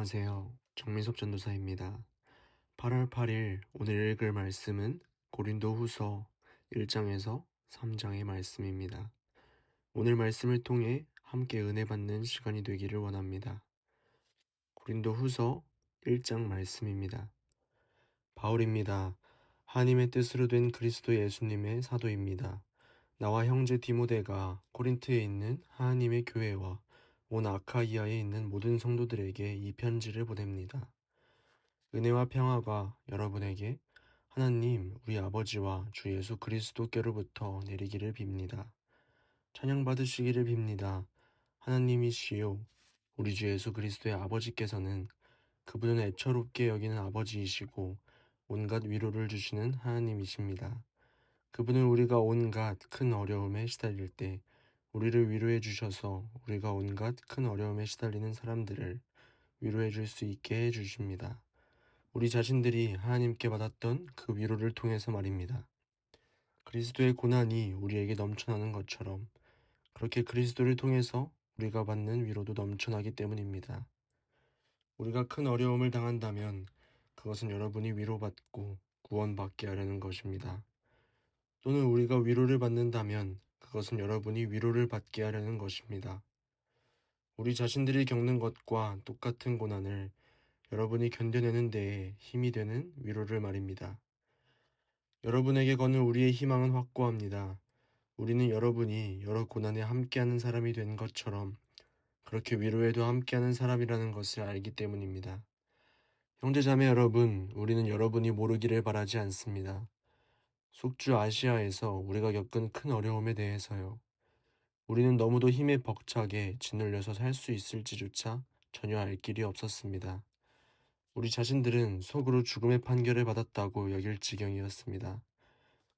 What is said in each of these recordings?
안녕하세요. 정민섭 전도사입니다. 8월 8일 오늘 읽을 말씀은 고린도 후서 1장에서 3장의 말씀입니다. 오늘 말씀을 통해 함께 은혜 받는 시간이 되기를 원합니다. 고린도 후서 1장 말씀입니다. 바울입니다. 하나님의 뜻으로 된 그리스도 예수님의 사도입니다. 나와 형제 디모데가 코린트에 있는 하나님의 교회와 온 아카이아에 있는 모든 성도들에게 이 편지를 보냅니다. 은혜와 평화가 여러분에게 하나님 우리 아버지와 주 예수 그리스도께로부터 내리기를 빕니다. 찬양 받으시기를 빕니다. 하나님이시요 우리 주 예수 그리스도의 아버지께서는 그분은 애처롭게 여기는 아버지이시고 온갖 위로를 주시는 하나님이십니다. 그분은 우리가 온갖 큰 어려움에 시달릴 때 우리를 위로해 주셔서 우리가 온갖 큰 어려움에 시달리는 사람들을 위로해 줄 수 있게 해 주십니다. 우리 자신들이 하나님께 받았던 그 위로를 통해서 말입니다. 그리스도의 고난이 우리에게 넘쳐나는 것처럼 그렇게 그리스도를 통해서 우리가 받는 위로도 넘쳐나기 때문입니다. 우리가 큰 어려움을 당한다면 그것은 여러분이 위로받고 구원받게 하려는 것입니다. 또는 우리가 위로를 받는다면 그것은 여러분이 위로를 받게 하려는 것입니다. 우리 자신들이 겪는 것과 똑같은 고난을 여러분이 견뎌내는 데에 힘이 되는 위로를 말입니다. 여러분에게 거는 우리의 희망은 확고합니다. 우리는 여러분이 여러 고난에 함께하는 사람이 된 것처럼 그렇게 위로에도 함께하는 사람이라는 것을 알기 때문입니다. 형제자매 여러분, 우리는 여러분이 모르기를 바라지 않습니다. 속주 아시아에서 우리가 겪은 큰 어려움에 대해서요. 우리는 너무도 힘에 벅차게 짓눌려서 살 수 있을지조차 전혀 알 길이 없었습니다. 우리 자신들은 속으로 죽음의 판결을 받았다고 여길 지경이었습니다.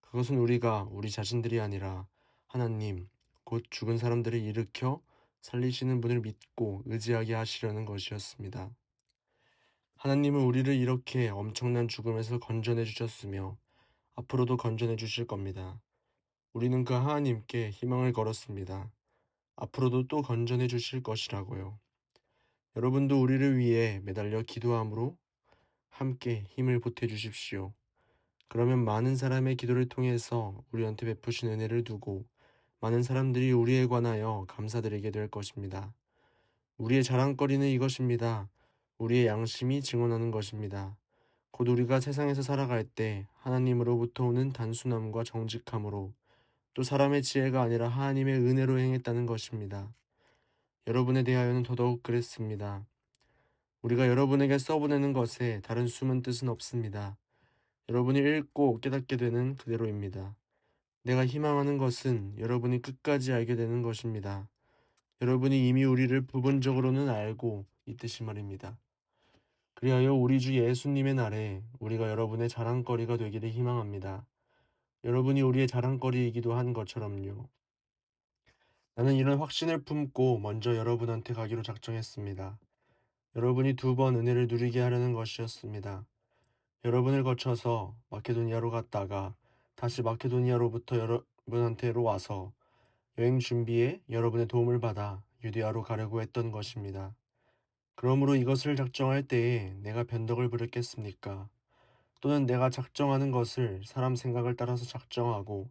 그것은 우리가 우리 자신들이 아니라 하나님, 곧 죽은 사람들을 일으켜 살리시는 분을 믿고 의지하게 하시려는 것이었습니다. 하나님은 우리를 이렇게 엄청난 죽음에서 건져내 주셨으며 앞으로도 건져내 주실 겁니다. 우리는 그 하나님께 희망을 걸었습니다. 앞으로도 또 건져내 주실 것이라고요. 여러분도 우리를 위해 매달려 기도함으로 함께 힘을 보태 주십시오. 그러면 많은 사람의 기도를 통해서 우리한테 베푸신 은혜를 두고 많은 사람들이 우리에 관하여 감사드리게 될 것입니다. 우리의 자랑거리는 이것입니다. 우리의 양심이 증언하는 것입니다. 곧 우리가 세상에서 살아갈 때 하나님으로부터 오는 단순함과 정직함으로 또 사람의 지혜가 아니라 하나님의 은혜로 행했다는 것입니다. 여러분에 대하여는 더더욱 그랬습니다. 우리가 여러분에게 써보내는 것에 다른 숨은 뜻은 없습니다. 여러분이 읽고 깨닫게 되는 그대로입니다. 내가 희망하는 것은 여러분이 끝까지 알게 되는 것입니다. 여러분이 이미 우리를 부분적으로는 알고 있듯이 말입니다. 그리하여 우리 주 예수님의 날에 우리가 여러분의 자랑거리가 되기를 희망합니다. 여러분이 우리의 자랑거리이기도 한 것처럼요. 나는 이런 확신을 품고 먼저 여러분한테 가기로 작정했습니다. 여러분이 2번 은혜를 누리게 하려는 것이었습니다. 여러분을 거쳐서 마케도니아로 갔다가 다시 마케도니아로부터 여러분한테로 와서 여행 준비에 여러분의 도움을 받아 유대아로 가려고 했던 것입니다. 그러므로 이것을 작정할 때에 내가 변덕을 부렸겠습니까? 또는 내가 작정하는 것을 사람 생각을 따라서 작정하고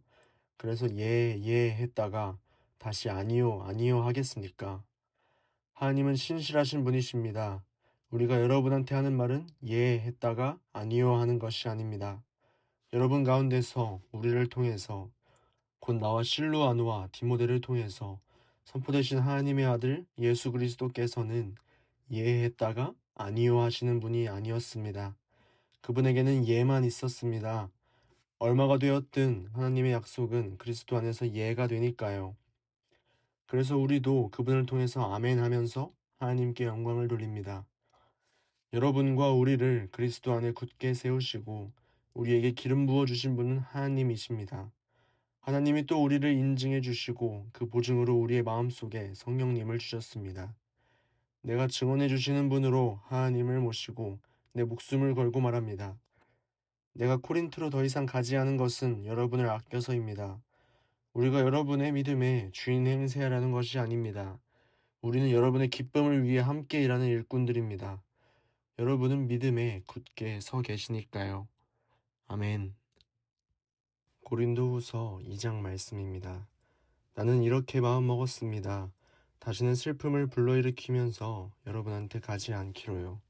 그래서 예 했다가 다시 아니요 아니요 하겠습니까? 하나님은 신실하신 분이십니다. 우리가 여러분한테 하는 말은 예 했다가 아니요 하는 것이 아닙니다. 여러분 가운데서 우리를 통해서 곧 나와 실루아노와 디모데를 통해서 선포되신 하나님의 아들 예수 그리스도께서는 예 했다가 아니요 하시는 분이 아니었습니다. 그분에게는 예만 있었습니다. 얼마가 되었든 하나님의 약속은 그리스도 안에서 예가 되니까요. 그래서 우리도 그분을 통해서 아멘 하면서 하나님께 영광을 돌립니다. 여러분과 우리를 그리스도 안에 굳게 세우시고 우리에게 기름 부어 주신 분은 하나님이십니다. 하나님이 또 우리를 인증해 주시고 그 보증으로 우리의 마음속에 성령님을 주셨습니다. 내가 증언해 주시는 분으로 하나님을 모시고 내 목숨을 걸고 말합니다. 내가 코린트로 더 이상 가지 않은 것은 여러분을 아껴서입니다. 우리가 여러분의 믿음에 주인 행세하라는 것이 아닙니다. 우리는 여러분의 기쁨을 위해 함께 일하는 일꾼들입니다. 여러분은 믿음에 굳게 서 계시니까요. 아멘. 고린도후서 2장 말씀입니다. 나는 이렇게 마음먹었습니다. 다시는 슬픔을 불러일으키면서 여러분한테 가지 않기로요.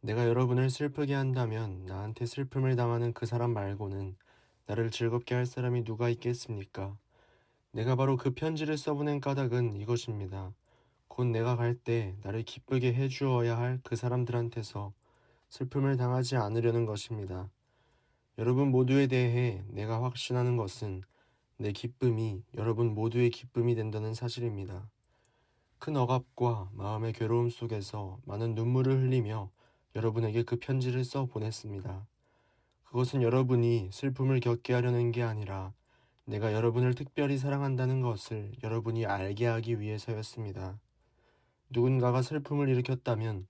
내가 여러분을 슬프게 한다면 나한테 슬픔을 당하는 그 사람 말고는 나를 즐겁게 할 사람이 누가 있겠습니까? 내가 바로 그 편지를 써보낸 까닭은 이것입니다. 곧 내가 갈 때 나를 기쁘게 해주어야 할 그 사람들한테서 슬픔을 당하지 않으려는 것입니다. 여러분 모두에 대해 내가 확신하는 것은 내 기쁨이 여러분 모두의 기쁨이 된다는 사실입니다. 큰 억압과 마음의 괴로움 속에서 많은 눈물을 흘리며 여러분에게 그 편지를 써 보냈습니다. 그것은 여러분이 슬픔을 겪게 하려는 게 아니라 내가 여러분을 특별히 사랑한다는 것을 여러분이 알게 하기 위해서였습니다. 누군가가 슬픔을 일으켰다면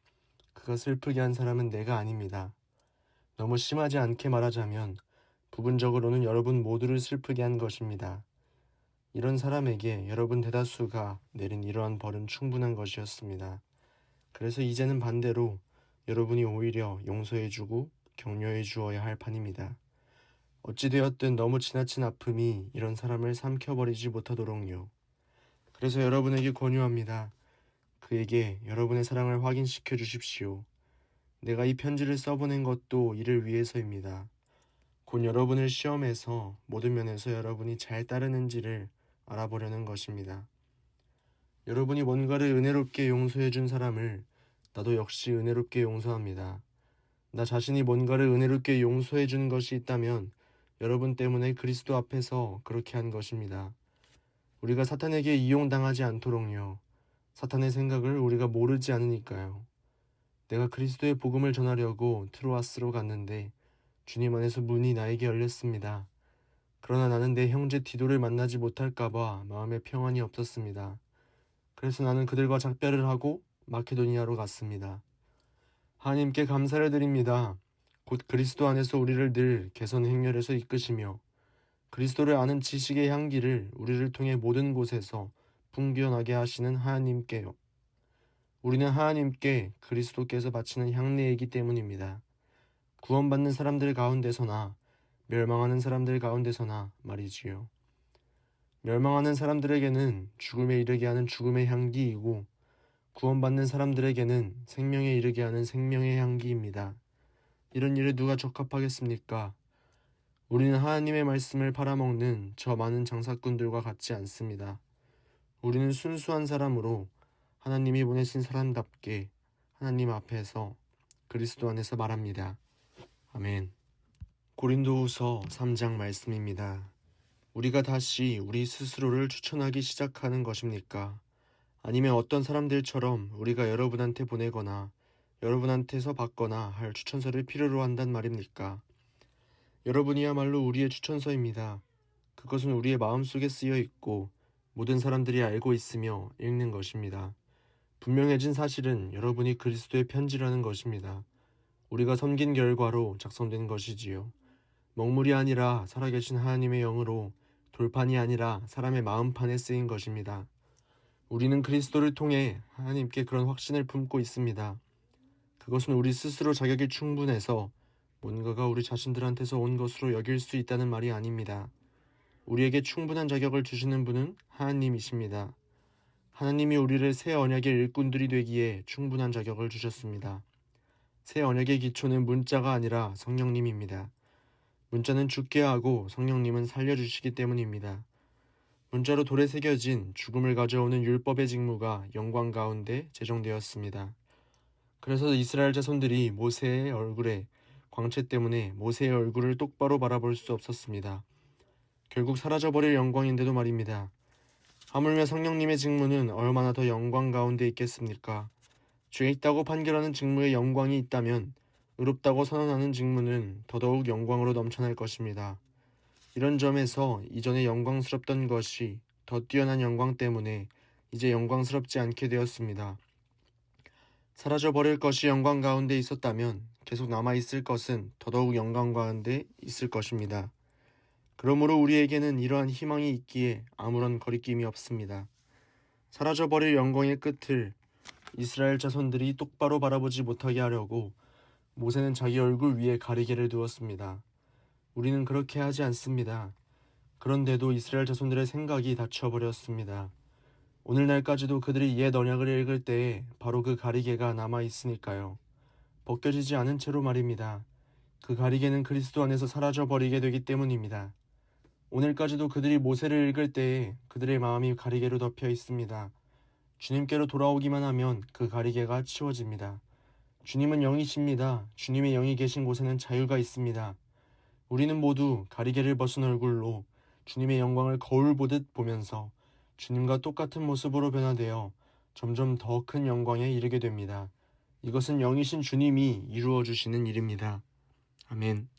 그가 슬프게 한 사람은 내가 아닙니다. 너무 심하지 않게 말하자면 부분적으로는 여러분 모두를 슬프게 한 것입니다. 이런 사람에게 여러분 대다수가 내린 이러한 벌은 충분한 것이었습니다. 그래서 이제는 반대로 여러분이 오히려 용서해주고 격려해 주어야 할 판입니다. 어찌되었든 너무 지나친 아픔이 이런 사람을 삼켜버리지 못하도록요. 그래서 여러분에게 권유합니다. 그에게 여러분의 사랑을 확인시켜 주십시오. 내가 이 편지를 써보낸 것도 이를 위해서입니다. 곧 여러분을 시험해서 모든 면에서 여러분이 잘 따르는지를 알아보려는 것입니다. 여러분이 뭔가를 은혜롭게 용서해 준 사람을 나도 역시 은혜롭게 용서합니다. 나 자신이 뭔가를 은혜롭게 용서해 준 것이 있다면 여러분 때문에 그리스도 앞에서 그렇게 한 것입니다. 우리가 사탄에게 이용당하지 않도록요. 사탄의 생각을 우리가 모르지 않으니까요. 내가 그리스도의 복음을 전하려고 트로아스로 갔는데 주님 안에서 문이 나에게 열렸습니다. 그러나 나는 내 형제 디도를 만나지 못할까봐 마음에 평안이 없었습니다. 그래서 나는 그들과 작별을 하고 마케도니아로 갔습니다. 하나님께 감사를 드립니다. 곧 그리스도 안에서 우리를 늘 개선 행렬에서 이끄시며 그리스도를 아는 지식의 향기를 우리를 통해 모든 곳에서 풍겨나게 하시는 하나님께요. 우리는 하나님께 그리스도께서 바치는 향례이기 때문입니다. 구원받는 사람들 가운데서나 멸망하는 사람들 가운데서나 말이지요. 멸망하는 사람들에게는 죽음에 이르게 하는 죽음의 향기이고 구원받는 사람들에게는 생명에 이르게 하는 생명의 향기입니다. 이런 일에 누가 적합하겠습니까? 우리는 하나님의 말씀을 팔아먹는 저 많은 장사꾼들과 같지 않습니다. 우리는 순수한 사람으로 하나님이 보내신 사람답게 하나님 앞에서 그리스도 안에서 말합니다. 아멘. 고린도후서 3장 말씀입니다. 우리가 다시 우리 스스로를 추천하기 시작하는 것입니까? 아니면 어떤 사람들처럼 우리가 여러분한테 보내거나 여러분한테서 받거나 할 추천서를 필요로 한단 말입니까? 여러분이야말로 우리의 추천서입니다. 그것은 우리의 마음속에 쓰여 있고 모든 사람들이 알고 있으며 읽는 것입니다. 분명해진 사실은 여러분이 그리스도의 편지라는 것입니다. 우리가 섬긴 결과로 작성된 것이지요. 먹물이 아니라 살아계신 하나님의 영으로 돌판이 아니라 사람의 마음판에 쓰인 것입니다. 우리는 그리스도를 통해 하나님께 그런 확신을 품고 있습니다. 그것은 우리 스스로 자격이 충분해서 뭔가가 우리 자신들한테서 온 것으로 여길 수 있다는 말이 아닙니다. 우리에게 충분한 자격을 주시는 분은 하나님이십니다. 하나님이 우리를 새 언약의 일꾼들이 되기에 충분한 자격을 주셨습니다. 새 언약의 기초는 문자가 아니라 성령님입니다. 문자는 죽게 하고 성령님은 살려주시기 때문입니다. 문자로 돌에 새겨진 죽음을 가져오는 율법의 직무가 영광 가운데 제정되었습니다. 그래서 이스라엘 자손들이 모세의 얼굴에 광채 때문에 모세의 얼굴을 똑바로 바라볼 수 없었습니다. 결국 사라져버릴 영광인데도 말입니다. 하물며 성령님의 직무는 얼마나 더 영광 가운데 있겠습니까? 죄 있다고 판결하는 직무에 영광이 있다면 의롭다고 선언하는 직무는 더더욱 영광으로 넘쳐날 것입니다. 이런 점에서 이전에 영광스럽던 것이 더 뛰어난 영광 때문에 이제 영광스럽지 않게 되었습니다. 사라져버릴 것이 영광 가운데 있었다면 계속 남아있을 것은 더더욱 영광 가운데 있을 것입니다. 그러므로 우리에게는 이러한 희망이 있기에 아무런 거리낌이 없습니다. 사라져버릴 영광의 끝을 이스라엘 자손들이 똑바로 바라보지 못하게 하려고 모세는 자기 얼굴 위에 가리개를 두었습니다. 우리는 그렇게 하지 않습니다. 그런데도 이스라엘 자손들의 생각이 닫혀버렸습니다. 오늘날까지도 그들이 옛 언약을 읽을 때에 바로 그 가리개가 남아있으니까요. 벗겨지지 않은 채로 말입니다. 그 가리개는 그리스도 안에서 사라져버리게 되기 때문입니다. 오늘까지도 그들이 모세를 읽을 때에 그들의 마음이 가리개로 덮여 있습니다. 주님께로 돌아오기만 하면 그 가리개가 치워집니다. 주님은 영이십니다. 주님의 영이 계신 곳에는 자유가 있습니다. 우리는 모두 가리개를 벗은 얼굴로 주님의 영광을 거울 보듯 보면서 주님과 똑같은 모습으로 변화되어 점점 더 큰 영광에 이르게 됩니다. 이것은 영이신 주님이 이루어 주시는 일입니다. 아멘.